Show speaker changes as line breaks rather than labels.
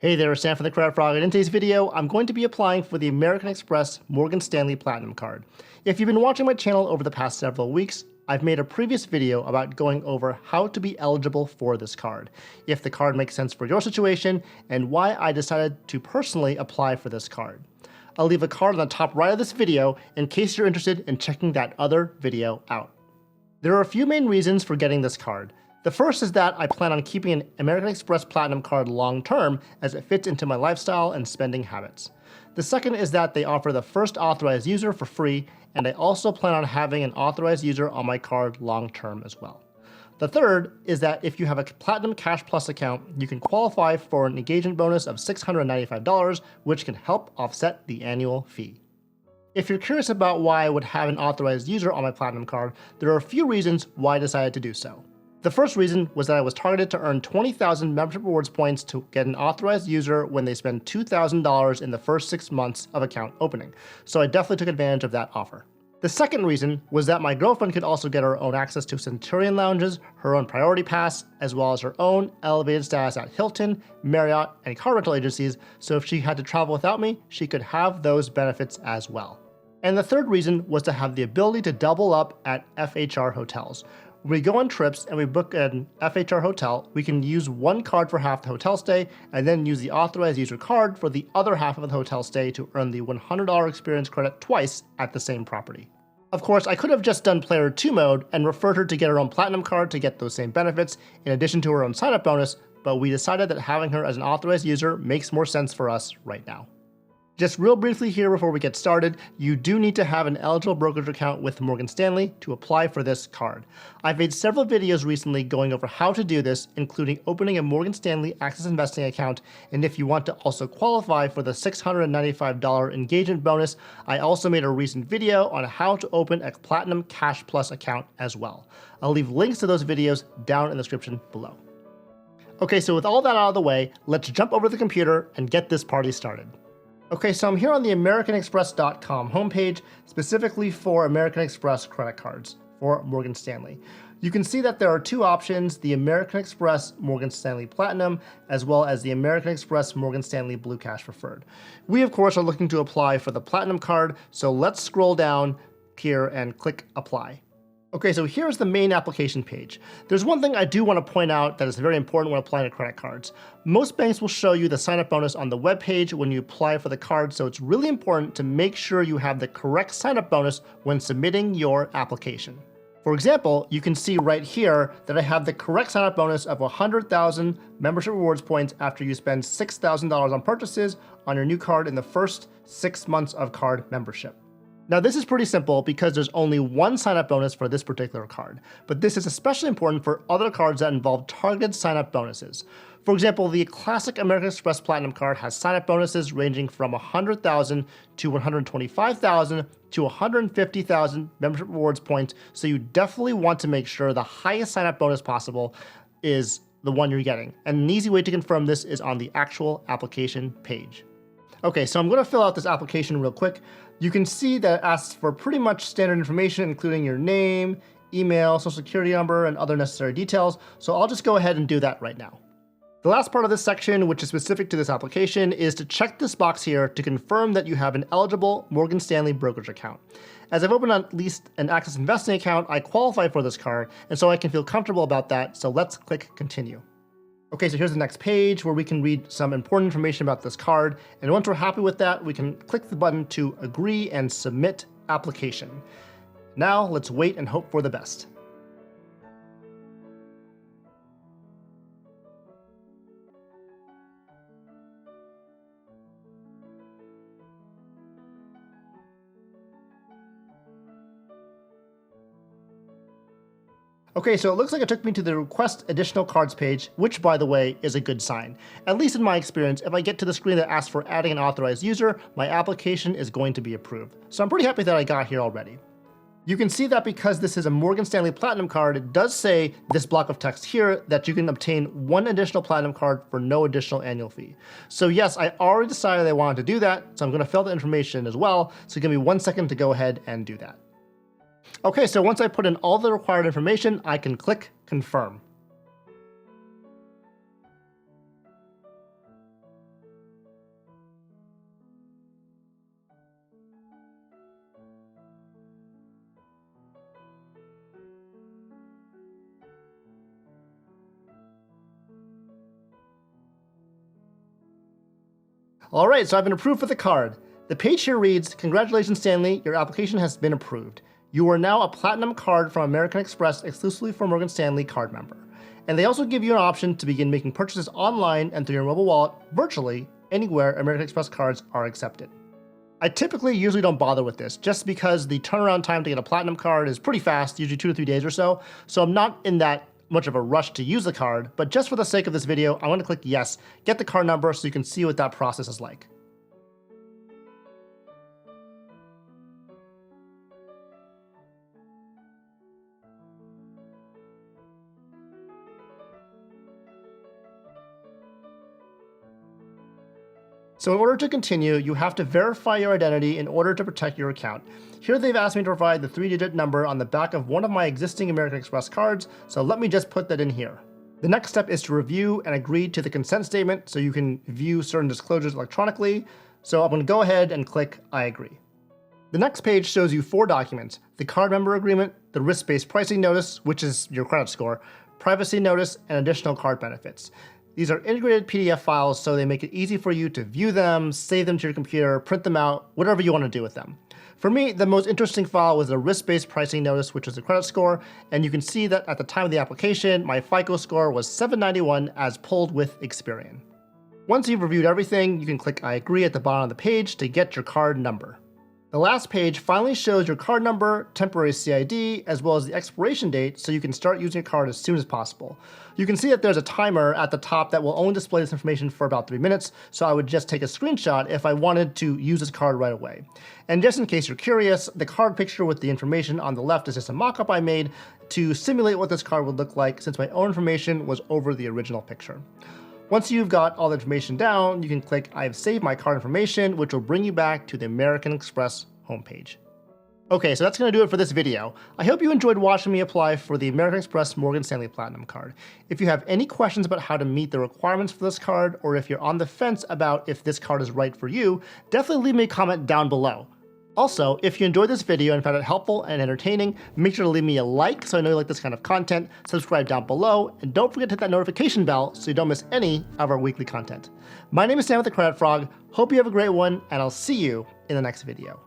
Hey there, Sam from the Credit Frog, and in today's video, I'm going to be applying for the American Express Morgan Stanley Platinum Card. If you've been watching my channel over the past several weeks, I've made a previous video about going over how to be eligible for this card, if the card makes sense for your situation, and why I decided to personally apply for this card. I'll leave a card on the top right of this video in case you're interested in checking that other video out. There are a few main reasons for getting this card. The first is that I plan on keeping an American Express Platinum Card long-term as it fits into my lifestyle and spending habits. The second is that they offer the first authorized user for free, and I also plan on having an authorized user on my card long-term as well. The third is that if you have a Platinum CashPlus account, you can qualify for an engagement bonus of $695, which can help offset the annual fee. If you're curious about why I would have an authorized user on my Platinum card, there are a few reasons why I decided to do so. The first reason was that I was targeted to earn 20,000 membership rewards points to get an authorized user when they spend $2,000 in the first 6 months of account opening, so I definitely took advantage of that offer. The second reason was that my girlfriend could also get her own access to Centurion lounges, her own priority pass, as well as her own elevated status at Hilton, Marriott, and car rental agencies, so if she had to travel without me, she could have those benefits as well. And the third reason was to have the ability to double up at FHR hotels. When we go on trips and we book an FHR hotel, we can use one card for half the hotel stay and then use the authorized user card for the other half of the hotel stay to earn the $100 experience credit twice at the same property. Of course, I could have just done Player 2 mode and referred her to get her own Platinum card to get those same benefits in addition to her own sign-up bonus, but we decided that having her as an authorized user makes more sense for us right now. Just real briefly here before we get started, you do need to have an eligible brokerage account with Morgan Stanley to apply for this card. I've made several videos recently going over how to do this, including opening a Morgan Stanley Access Investing account, and if you want to also qualify for the $695 engagement bonus, I also made a recent video on how to open a Platinum CashPlus account as well. I'll leave links to those videos down in the description below. Okay, so with all that out of the way, let's jump over to the computer and get this party started. Okay, so I'm here on the AmericanExpress.com homepage, specifically for American Express credit cards for Morgan Stanley. You can see that there are two options, the American Express Morgan Stanley Platinum, as well as the American Express Morgan Stanley Blue Cash Preferred. We, of course, are looking to apply for the Platinum card, so let's scroll down here and click Apply. Okay, so here's the main application page. There's one thing I do want to point out that is very important when applying to credit cards. Most banks will show you the sign-up bonus on the web page when you apply for the card, so it's really important to make sure you have the correct sign-up bonus when submitting your application. For example, you can see right here that I have the correct sign-up bonus of 100,000 membership rewards points after you spend $6,000 on purchases on your new card in the first 6 months of card membership. Now this is pretty simple because there's only one sign-up bonus for this particular card, but this is especially important for other cards that involve targeted sign-up bonuses. For example, the classic American Express Platinum card has sign-up bonuses ranging from 100,000 to 125,000 to 150,000 membership rewards points, so you definitely want to make sure the highest sign-up bonus possible is the one you're getting. And an easy way to confirm this is on the actual application page. Okay, so I'm going to fill out this application real quick. You can see that it asks for pretty much standard information, including your name, email, social security number, and other necessary details. So I'll just go ahead and do that right now. The last part of this section, which is specific to this application, is to check this box here to confirm that you have an eligible Morgan Stanley brokerage account. As I've opened at least an Access Investing account, I qualify for this card, and so I can feel comfortable about that. So let's click Continue. Okay, so here's the next page where we can read some important information about this card. And once we're happy with that, we can click the button to agree and submit application. Now let's wait and hope for the best. Okay, so it looks like it took me to the Request Additional Cards page, which, by the way, is a good sign. At least in my experience, if I get to the screen that asks for adding an authorized user, my application is going to be approved. So I'm pretty happy that I got here already. You can see that because this is a Morgan Stanley Platinum card, it does say this block of text here that you can obtain one additional Platinum card for no additional annual fee. So yes, I already decided I wanted to do that, so I'm going to fill the information as well. So give me 1 second to go ahead and do that. Okay, so once I put in all the required information, I can click Confirm. All right, so I've been approved for the card. The page here reads, "Congratulations, Stanley, your application has been approved. You are now a Platinum card from American Express exclusively for Morgan Stanley card member." And they also give you an option to begin making purchases online and through your mobile wallet virtually anywhere American Express cards are accepted. I typically usually don't bother with this just because the turnaround time to get a Platinum card is pretty fast, usually 2 to 3 days or so. So I'm not in that much of a rush to use the card, but just for the sake of this video, I'm going to click yes, get the card number so you can see what that process is like. So in order to continue, you have to verify your identity in order to protect your account. Here they've asked me to provide the 3-digit number on the back of one of my existing American Express cards, so let me just put that in here. The next step is to review and agree to the consent statement so you can view certain disclosures electronically. So I'm going to go ahead and click I agree. The next page shows you 4 documents: the card member agreement, the risk-based pricing notice, which is your credit score, privacy notice, and additional card benefits. These are integrated PDF files, so they make it easy for you to view them, save them to your computer, print them out, whatever you want to do with them. For me, the most interesting file was the risk-based pricing notice, which is the credit score, and you can see that at the time of the application, my FICO score was 791 as pulled with Experian. Once you've reviewed everything, you can click I agree at the bottom of the page to get your card number. The last page finally shows your card number, temporary CID, as well as the expiration date so you can start using your card as soon as possible. You can see that there's a timer at the top that will only display this information for about 3 minutes, so I would just take a screenshot if I wanted to use this card right away. And just in case you're curious, the card picture with the information on the left is just a mock-up I made to simulate what this card would look like since my own information was over the original picture. Once you've got all the information down, you can click I've saved my card information, which will bring you back to the American Express homepage. Okay, so that's going to do it for this video. I hope you enjoyed watching me apply for the American Express Morgan Stanley Platinum card. If you have any questions about how to meet the requirements for this card, or if you're on the fence about if this card is right for you, definitely leave me a comment down below. Also, if you enjoyed this video and found it helpful and entertaining, make sure to leave me a like so I know you like this kind of content, subscribe down below, and don't forget to hit that notification bell so you don't miss any of our weekly content. My name is Sam with the Credit Frog. Hope you have a great one, and I'll see you in the next video.